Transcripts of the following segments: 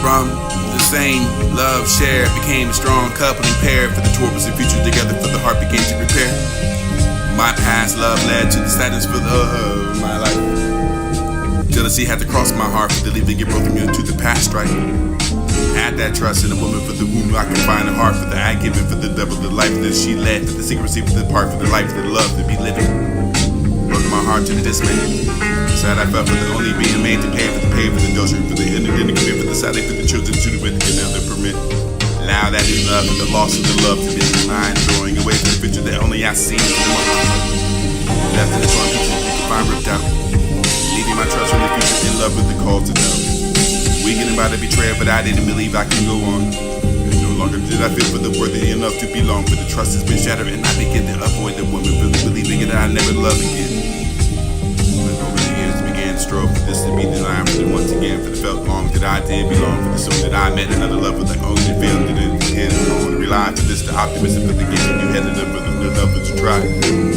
From the same love shared became a strong coupling pair. For the tour was the future together, for the heart began to prepare. My past love led to the sadness for my life. Jealousy had to cross my heart for the leaving it broken into the past strife. Had that trust in a woman for the womb I can find a heart for the I given for the devil the life that she led, for the secrecy for the part for the life for the love to be living. Broke my heart to the dismay. Sad I felt for the only being made to pay for the adultery, for the independent commit, for the Saturday, for the children to the with another permit. Allow that new love and the loss of the love to be mine, throwing away from the picture that only I seen for the moment. Left in the torn pieces you can find ripped out, leaving my trust in the future in love with the call to doubt. Weakened by the betrayal, but I didn't believe I could go on. No longer did I feel for the worthy enough to belong, for the trust has been shattered and I begin to avoid the woman, really believing that I never love again. Strove for this to be the line for the once again, for the felt long that I did belong, for the soon that I met another lover that only failed to end on. Rely for this the optimism for the giving you headed up for the love to try.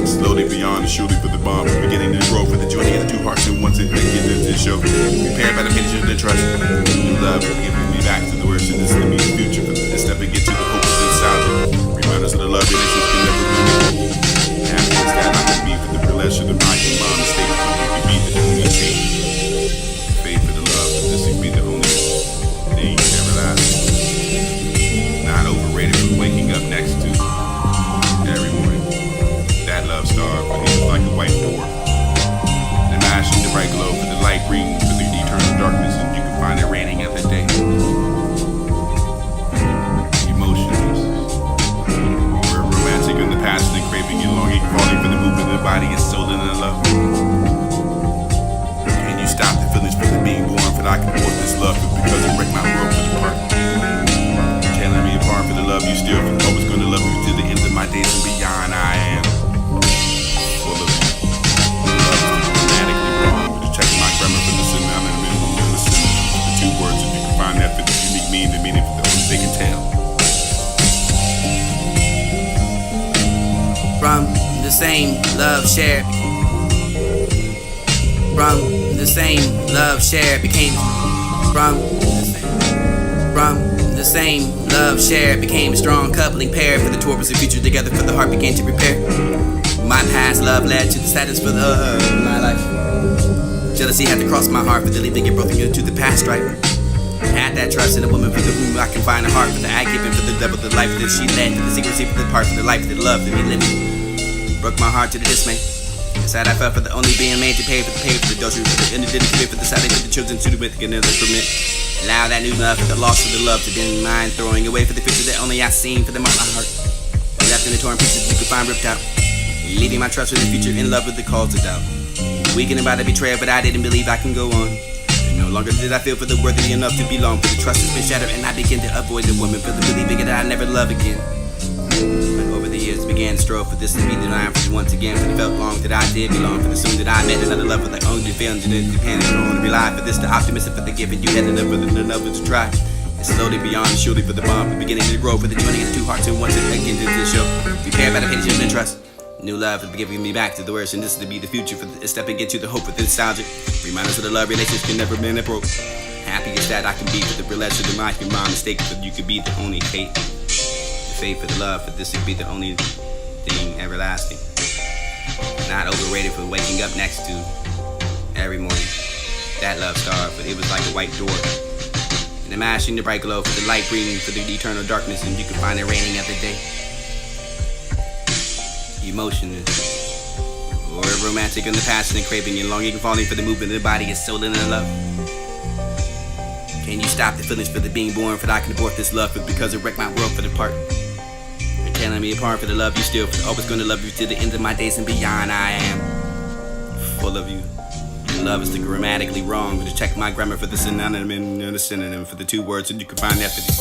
Slowly beyond and surely for the bomb, beginning to grow for the journey of the two hearts and once it begins to show. Prepared by the patience and trust. New love is giving me back to the worst, and this is the future for the step and get to the hope of this sound. Reminders of the love relations can never be. Happiness that I can be for the relation of my mom mistake. You be the only thing. Faith for the love, but this would be the only thing everlasting. Not overrated for waking up next to every morning. That love star, but he was like a white door. And imagine the bright glow for the light green for the eternal darkness, and you can find it raining every day. Emotions. We're romantic in the past and craving and longing, falling for the movement of the body and soul and the love. Stop the feelings for the being born, for I can force this love because it break my world apart. Telling me apart for the love you still, for always gonna love you to the end of my days and beyond. I am full of it. The love is grammatically wrong, but just checking my grammar for the synonym and the synonym. The two words, if you can find that for the unique meaning, the meaning for the only they can tell. From the same love shared. From the same love shared became the same love shared became a strong coupling pair. For the tour was the future together, for the heart began to prepare. My past love led to the sadness for my life. Jealousy had to cross my heart for the leaving it broken into the past strife. Had that trust in a woman for the whom I can find a heart, for the I given for the devil the life that she led, for the secrecy for the part for the life that love that me living. Broke my heart to the dismay. Sad I felt for the only being made to pay for the adultery, for the didn't commit, for the Saturday, for the children to the with another permit. Allow that new love for the loss of the love to be mine, throwing away for the picture that only I seen for the mark my heart. Left in the torn pieces you could find ripped out, leaving my trust for the future in love with the call to doubt. Weakened by the betrayal, but I didn't believe I can go on. And no longer did I feel for the worthy enough to belong, for the trust has been shattered and I begin to avoid the woman, for the believing that I never love again. Over the years began to strove for this to be the line for the once again, for the felt long that I did belong, for the soon that I met another lover that only failed to depend on rely for this the optimism for the gift you headed up for the another to try. And slowly beyond and surely for the bomb, for beginning to grow, for the joining of the two hearts and once again to the show. Prepared by the patience and trust. New love for giving me back to the worst, and this is to be the future for the stepping into the hope with the nostalgic. Reminders of the love relations can never been broke. Happiest that I can be for the relation of my mom mistake, but you could be the only fate. Faith for the love, but this would be the only thing everlasting. Not overrated for waking up next to every morning. That love star, but it was like a white door. And imagine the bright glow for the light bringing for the eternal darkness, and you can find it raining every day. Emotion is Or romantic in the passion and craving and longing, falling for the movement of the body and soul and the love. Can you stop the feelings for the being born? For that I can abort this love, but because it wrecked my world for the part. You're tearing me apart for the love you still. For always gonna love you to the end of my days and beyond. I am full of you. Your love is the grammatically wrong. But to check my grammar for the synonym and the synonym for the two words, and you can find that for the.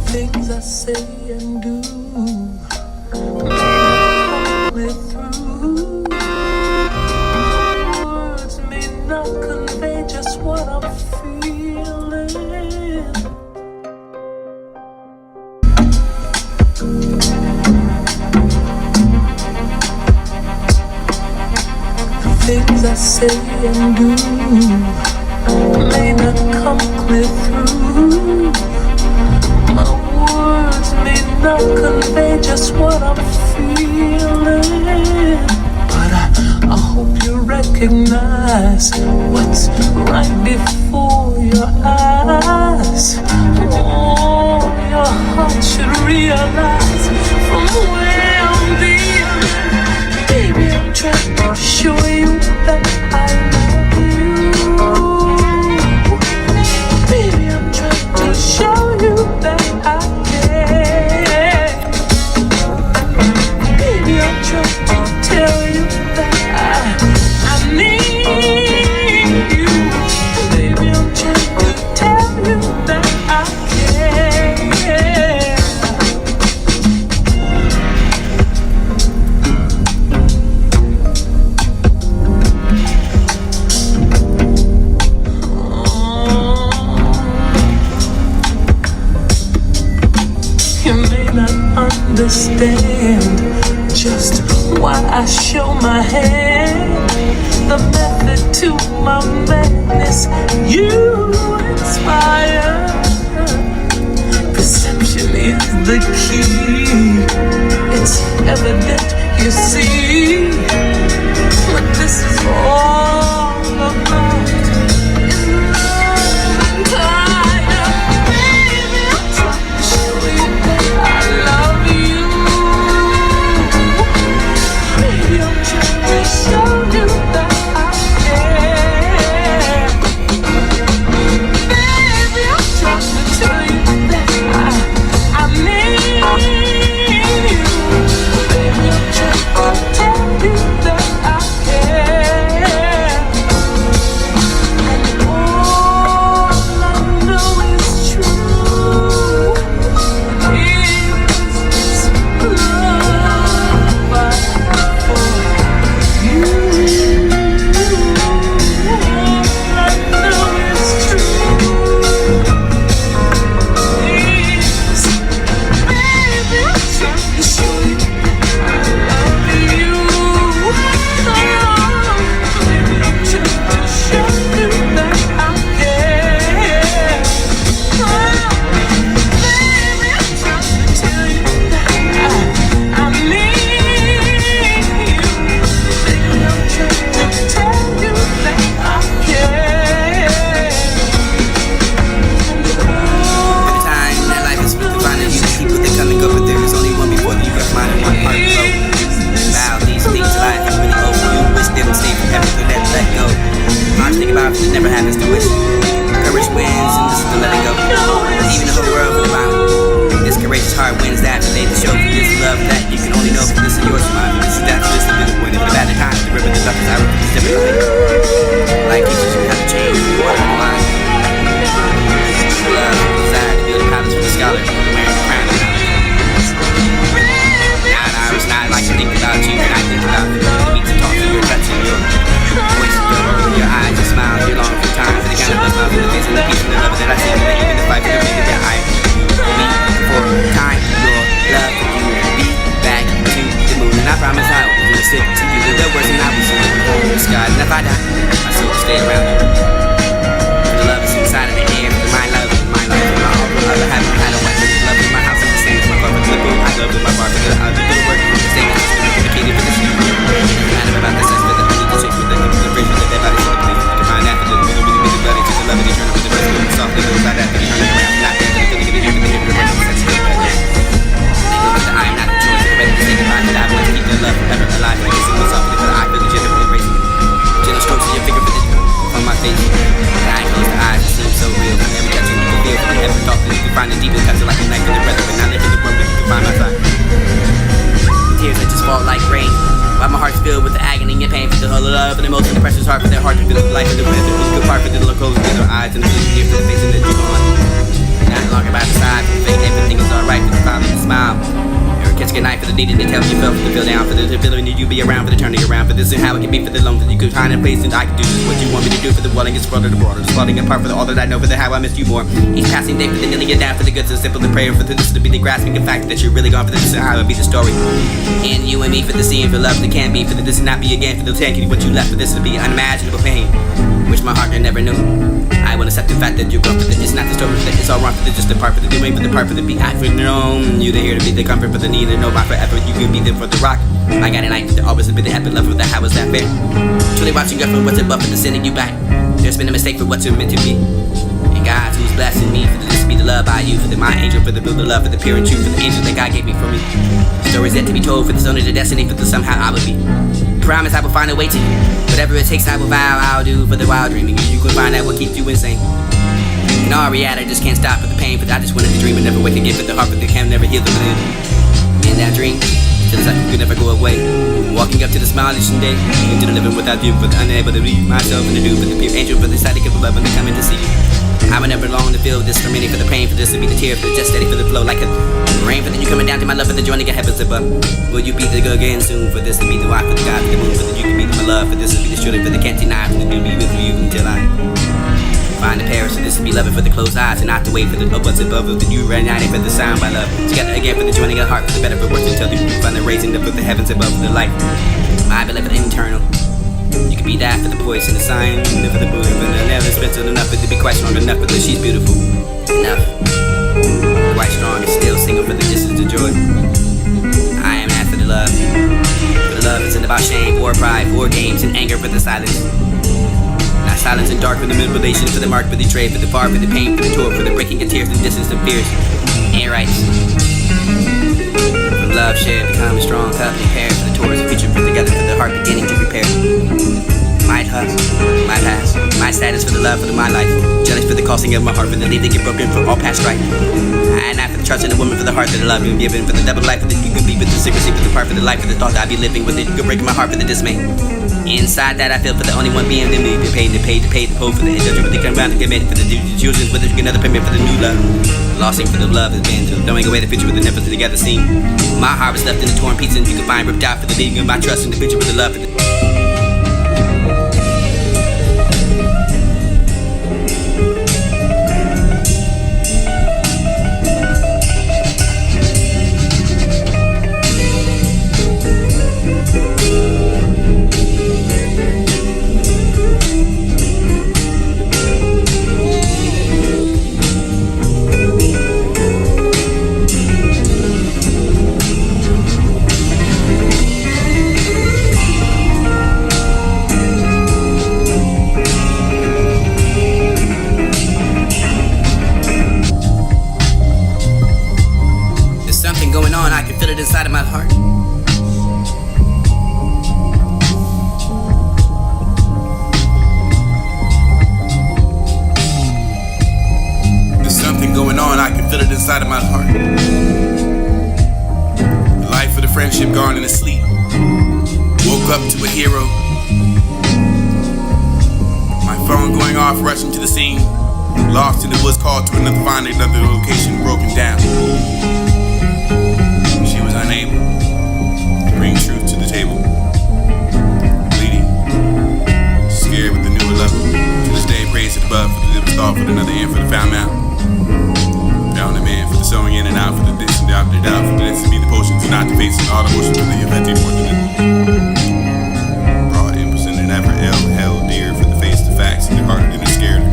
Things I say and do may not through. Words may not convey just what I'm feeling. Things I say and do may not come clear through. My words may not convey just what I'm feeling, but I hope you recognize what's right before your eyes. Oh, your heart should realize from where I'm dealing. Baby, I'm trying to show you that I love you. Baby, I'm trying to show you that I care. Baby, I'm trying to tell you that I need you. Baby, I'm trying to tell you that I care. why I show my hand. The method to my madness you inspire. Perception is the key. It's evident, you see. What this is all about is love. Baby, I'm trying to show you that I love you. Baby, I'm trying to show you that I care. Baby, I'm trying to tell you that I need you. Baby, I'm trying to tell you that I care. And all I know is true. Is love I have for you. All I know is true. Is baby, I'm trying to show you that I love you. Oh, baby, I'm trying to show you that I care. Oh, baby, I'm trying to tell you that I need you. Baby, I'm trying to tell you that I care. Every time that life is defined and you the people that come and go, but there is only one before you got mine and one heart to flow. Vow these things to life, you really owe you. Wish they would stay forever, so let go. Hard to think about if it never happens to wish. Courage wins and this is the letting go. Even the whole world will bound. This courageous heart wins that today to show for this love that you can only know for this is yours and mine. This is that, so this is the bitter point. If the bad times, the river, the darkest hour, it's different. Life teaches you how to change the water in mind. Love, desire to build a palace for the scholar, wearing a crown. Now it's not like to think about you, and I think about you. The beats and talks of your touch and your voice, your eyes, your smile, your long for time, for the kind of love, smiles in the face and the peace and the love that I see, that you can fight for the reason that I be for time, your love, you will be back to the moon, and I promise I will stick to you. The words and I will see you before the sky, and if I die, my soul will stay around you. The love is inside of the air, for my love, my life, and my all the other half. I don't want your love in my house, I'm the same as my love, for the boom, I love with my bar, for the other good work, the same as the communicated for the sheep. Kind of about the sense, for the shake, with the bridge, with the dead body, so the place, you can find that, for the really bloody, to the love of the eternal, with the rest of the soft, little side after the turning around, not there, for the feeling of the ear, for the hip, for the rest of the sense, think of the I am not the choice, the ready to say goodbye, but I want to keep the love forever alive, and I can see myself, because I feel the gender embracing it. Gentle strokes of your finger for the on my face. And I close the eyes, it seems so real. Every touch you can feel, every thought that you can find a deep cut like a knife in the breath, but not living the room that you can find my side. Tears that just fall like rain. While my heart's filled with the agony and pain, for the whole love and emotion, the precious heart for their heart to feel the life of the wind, the physical part for the little close to their eyes and the feeling for the face and the dream on. Not longer by the side, for the fate, everything is alright for the smile and the smile. Catch a knife for the needed to tell you felt for the feel down, for the ability you be around, for the turning around, for this and how it can be for the long that you could find a place that I can do just what you want me to do, for the walling is broader the broader, the falling apart for the all that I know, for the how I miss you more. Each passing day for the kneeling it down, for the good to the simple, the prayer for the this to be the grasping the fact that you're really gone, for this and how it be the story. And you and me for the seeing, for love that can be, for the this and not be again, for the taking what you left, for this to be unimaginable pain, which my heart never knew. I will accept the fact that you're gone, for the it's not the story, that it's all wrong, for the just the part for the doing, for the part for the be I for known you to here to be the comfort for the need and know by forever. You could be there for the rock. I got a night to always be the happy love for the how was that fair? Truly watching up for what's above and sending you back. There's been a mistake for what's meant to be. And God who's blessing me for this to be the love I use, for the my angel, for the build the love, for the pure and true, for the angel that God gave me for me. Stories yet to be told, for the only the destiny, for the somehow I will be. Promise I will find a way to you. Whatever it takes I will vow I'll do for the wild dreaming. You can find out what keeps you insane. In all reality I just can't stop for the pain, for I just wanted to dream and never wake again, for the heart, for the can never heal the pain. In that dream, till it's like you could never go away. Walking up to the smile each day, into the living without you, for the unable to read myself and to do for the pure angel, for the side of love when they coming to see you. I would never long to feel this for many, for the pain, for this to be the tear, for the just steady for the flow like a rain, for the you coming down to my love, for the joining of heavens above. Will you be the girl again soon, for this to be the wife, for the God, for the moon, for the you can be the my love, for this to be the shooting, for the can't deny, for the do be with you until I Find the Paris, so this to be loving for the closed eyes, and not to wait for the what's above of the new reuniting for the sound by love. Together again for the joining of the heart, for the better, for worse, until the find the raising up with the heavens above for the light. My beloved internal. You could be that for the poison, the sign, for the Buddha, but never expensive enough, but to be quite strong enough, but she's beautiful enough. Quite strong and still single for the distance of joy. I am after the love. For the love isn't about shame or pride, war games and anger for the silence. Not silence and dark for the manipulation, for the mark, for the trade, for the far, for the pain, for the tour, for the breaking of tears, the distance of fears. Ain't right. From love shared, become a strong company pair for the tours, the future put together for the heart beginning to prepare. My hustle, my past, my status for the love of my life. Jealous for the costing of my heart, for the lead that get broken for all past strife. And not for the trust in the woman, for the heart that the love you given, for the double life that you could be with the secrecy, for the part for the life, for the thought that I be living with it. You could break my heart for the dismay. Inside that I feel for the only one being in me, to pay the pull for the judgment, for the come round to commit, for the children with another payment for the new love. Losing for the love has been to throwing away the future with the never together seen. My heart was left in the torn pieces, and you can find ripped out for the beating of my trust in the future with the love for the going on, I can feel it inside of my heart. There's something going on, I can feel it inside of my heart. The life of the friendship gone in sleep. Woke up to a hero. My phone going off, rushing to the scene. Lost in the woods, called to another, find another location, broken down. She was unable to bring truth to the table. Bleeding, scared with the newer level. To this day, praise to the above for the living thought, for another end for the found out. Found a man for the sewing in and out, for the this and the out, for the this to be the potions and not the face and all the motions for the event more than it. Broad impulse and never held dear for the face, the facts, and the heart and the scared.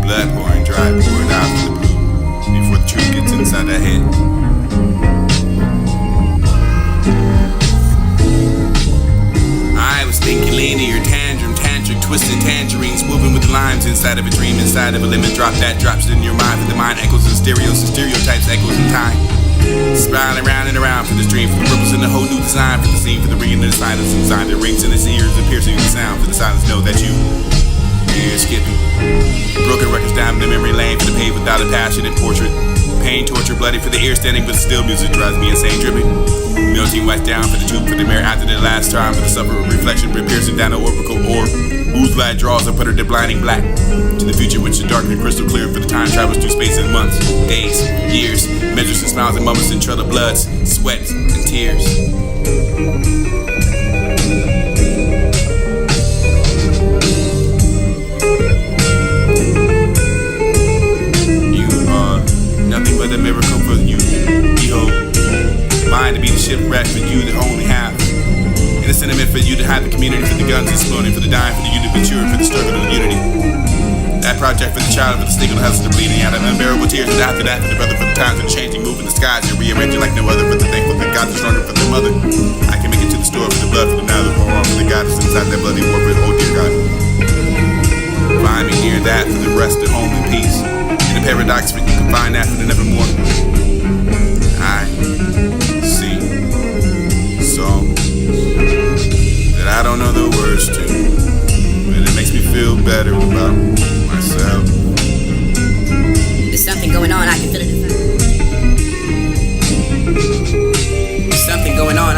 Blood pouring, dry, pouring out for the blue before the truth gets inside that head. I was thinking linear, tantric, twisted tangerines, moving with the lines inside of a dream, inside of a lemon drop that drops in your mind. For the mind echoes and stereotypes echoes in time. Spiraling around and around for this dream, for the purpose and the whole new design, for the scene, for the ringing of the silence inside the rings in his ears, the piercing of the sound, for the silence know that you hear skipping. Broken records down the memory lane, for the pain without a passionate portrait. Pain, torture, bloody for the ear standing, but still music drives me insane, dripping. Melting wax down for the truth, for the mirror after the last time, for the suffer reflection, piercing down the orbital orb. Whose light draws up under the blinding black to the future, which is dark and crystal clear, for the time travels through space and months, days, years, measures and smiles and moments and trail of bloods, sweats and tears. Nothing but a miracle for you. Behold, mine to be the shipwreck for you to only have. And a sentiment for you to have the community, for the guns exploding, for the dying, for the you to mature, for the struggle of unity. That project for the child, for the stigma, the hustle, the bleeding out of unbearable tears. And after that, for the brother, for the times and changing, moving the skies and rearranging like no other. For the thankful that God is stronger, for the mother. I can make it to the store for the blood, for the now, the wrong, for the God is inside that bloody war, for the oh dear God. Find me near that for the rest of home and peace. In the paradox, but you can find that for the nevermore. I sing songs that I don't know the words to, but it makes me feel better about myself. There's something going on, I can feel it. There's something going on,